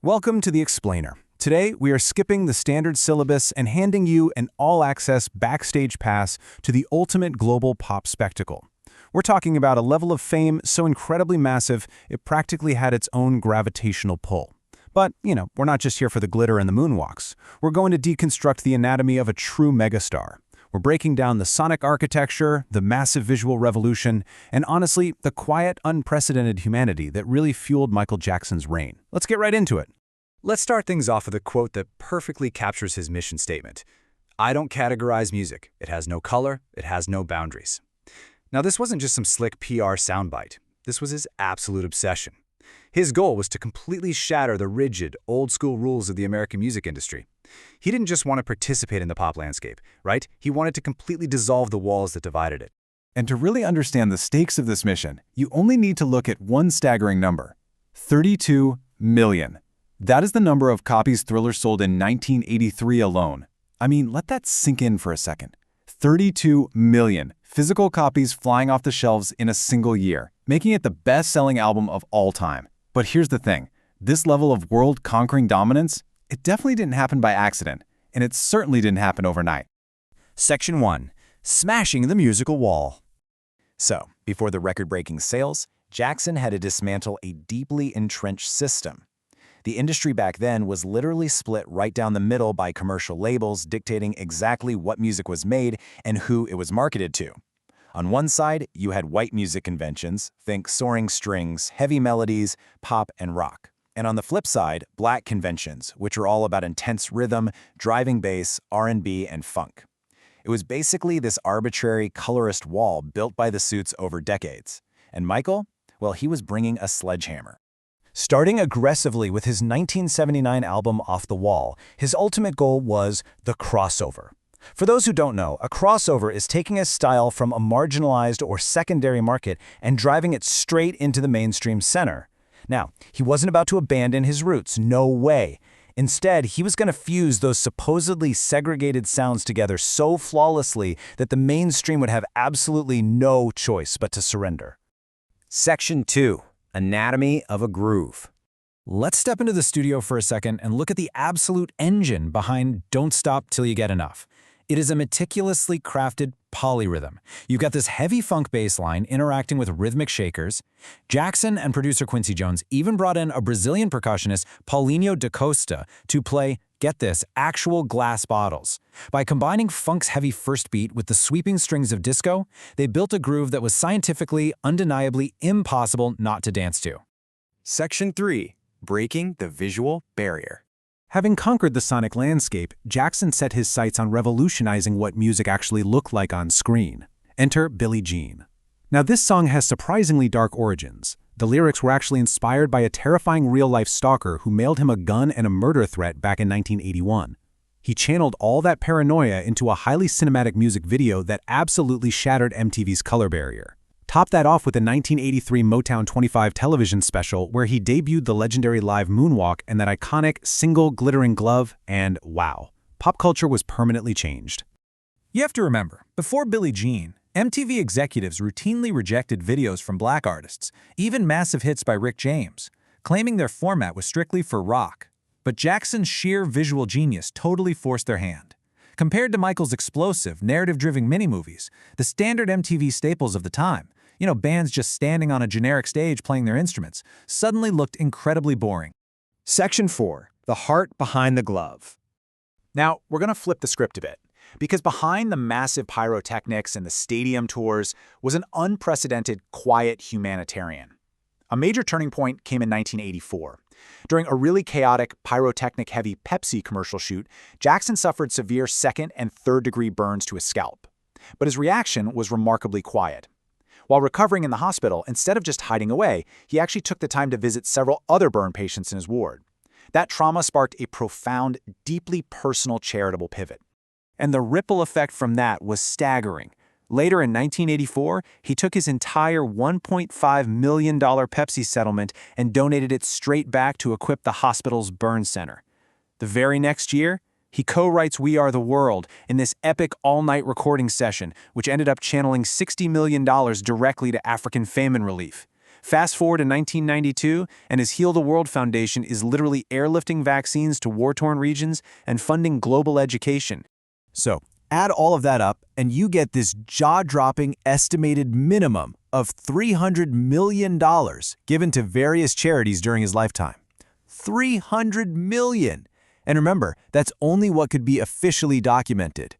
Welcome to The Explainer. Today, we are skipping the standard syllabus and handing you an all-access backstage pass to the ultimate global pop spectacle. We're talking about a level of fame so incredibly massive, it practically had its own gravitational pull. But, we're not just here for the glitter and the moonwalks. We're going to deconstruct the anatomy of a true megastar. We're breaking down the sonic architecture, the massive visual revolution, and honestly, the quiet, unprecedented humanity that really fueled Michael Jackson's reign. Let's get right into it. Let's start things off with a quote that perfectly captures his mission statement. "I don't categorize music. It has no color. It has no boundaries." Now, this wasn't just some slick PR soundbite. This was his absolute obsession. His goal was to completely shatter the rigid, old-school rules of the American music industry. He didn't just want to participate in the pop landscape, right? He wanted to completely dissolve the walls that divided it. And to really understand the stakes of this mission, you only need to look at one staggering number: 32 million. That is the number of copies Thriller sold in 1983 alone. I mean, let that sink in for a second. 32 million physical copies flying off the shelves in a single year, making it the best-selling album of all time. But here's the thing. This level of world-conquering dominance, it definitely didn't happen by accident, and it certainly didn't happen overnight. Section 1. Smashing the musical wall. So, before the record-breaking sales, Jackson had to dismantle a deeply entrenched system. The industry back then was literally split right down the middle by commercial labels dictating exactly what music was made and who it was marketed to. On one side, you had white music conventions, think soaring strings, heavy melodies, pop, and rock. And on the flip side, black conventions, which are all about intense rhythm, driving bass, R&B, and funk. It was basically this arbitrary, colorist wall built by the suits over decades. And Michael? Well, he was bringing a sledgehammer. Starting aggressively with his 1979 album Off the Wall, his ultimate goal was the crossover. For those who don't know, a crossover is taking a style from a marginalized or secondary market and driving it straight into the mainstream center. Now, he wasn't about to abandon his roots, no way. Instead, he was going to fuse those supposedly segregated sounds together so flawlessly that the mainstream would have absolutely no choice but to surrender. Section 2. Anatomy of a groove. Let's step into the studio for a second and look at the absolute engine behind Don't Stop Till You Get Enough. It is a meticulously crafted polyrhythm. You've got this heavy funk bass line interacting with rhythmic shakers. Jackson and producer Quincy Jones even brought in a Brazilian percussionist, Paulinho da Costa, to play, get this, actual glass bottles. By combining funk's heavy first beat with the sweeping strings of disco, they built a groove that was scientifically, undeniably impossible not to dance to. Section 3. Breaking the visual barrier. Having conquered the sonic landscape, Jackson set his sights on revolutionizing what music actually looked like on screen. Enter Billie Jean. Now, this song has surprisingly dark origins. The lyrics were actually inspired by a terrifying real-life stalker who mailed him a gun and a murder threat back in 1981. He channeled all that paranoia into a highly cinematic music video that absolutely shattered MTV's color barrier. Top that off with the 1983 Motown 25 television special where he debuted the legendary live moonwalk and that iconic single glittering glove, and wow, pop culture was permanently changed. You have to remember, before Billie Jean, MTV executives routinely rejected videos from black artists, even massive hits by Rick James, claiming their format was strictly for rock. But Jackson's sheer visual genius totally forced their hand. Compared to Michael's explosive, narrative-driven mini-movies, the standard MTV staples of the time, bands just standing on a generic stage playing their instruments, suddenly looked incredibly boring. Section 4. The heart behind the glove. Now, we're going to flip the script a bit, because behind the massive pyrotechnics and the stadium tours was an unprecedented, quiet humanitarian. A major turning point came in 1984. During a really chaotic, pyrotechnic-heavy Pepsi commercial shoot, Jackson suffered severe second- and third-degree burns to his scalp. But his reaction was remarkably quiet. While recovering in the hospital, instead of just hiding away, he actually took the time to visit several other burn patients in his ward. That trauma sparked a profound, deeply personal charitable pivot. And the ripple effect from that was staggering. Later in 1984, he took his entire $1.5 million Pepsi settlement and donated it straight back to equip the hospital's burn center. The very next year, he co-writes We Are the World in this epic all-night recording session, which ended up channeling $60 million directly to African famine relief. Fast forward to 1992, and his Heal the World Foundation is literally airlifting vaccines to war-torn regions and funding global education. So, add all of that up, and you get this jaw-dropping estimated minimum of $300 million given to various charities during his lifetime. $300 million! And remember, that's only what could be officially documented.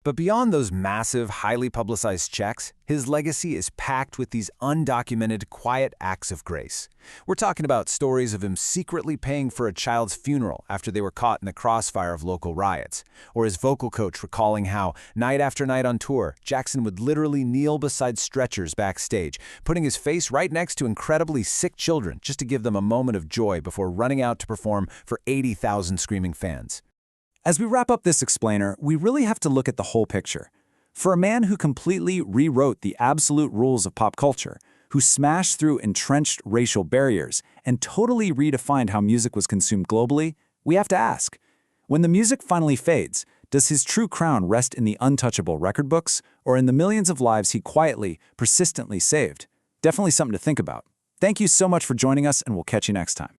But beyond those massive, highly publicized checks, his legacy is packed with these undocumented, quiet acts of grace. We're talking about stories of him secretly paying for a child's funeral after they were caught in the crossfire of local riots, or his vocal coach recalling how, night after night on tour, Jackson would literally kneel beside stretchers backstage, putting his face right next to incredibly sick children just to give them a moment of joy before running out to perform for 80,000 screaming fans. As we wrap up this explainer, we really have to look at the whole picture. For a man who completely rewrote the absolute rules of pop culture, who smashed through entrenched racial barriers and totally redefined how music was consumed globally, we have to ask, when the music finally fades, does his true crown rest in the untouchable record books or in the millions of lives he quietly, persistently saved? Definitely something to think about. Thank you so much for joining us, and we'll catch you next time.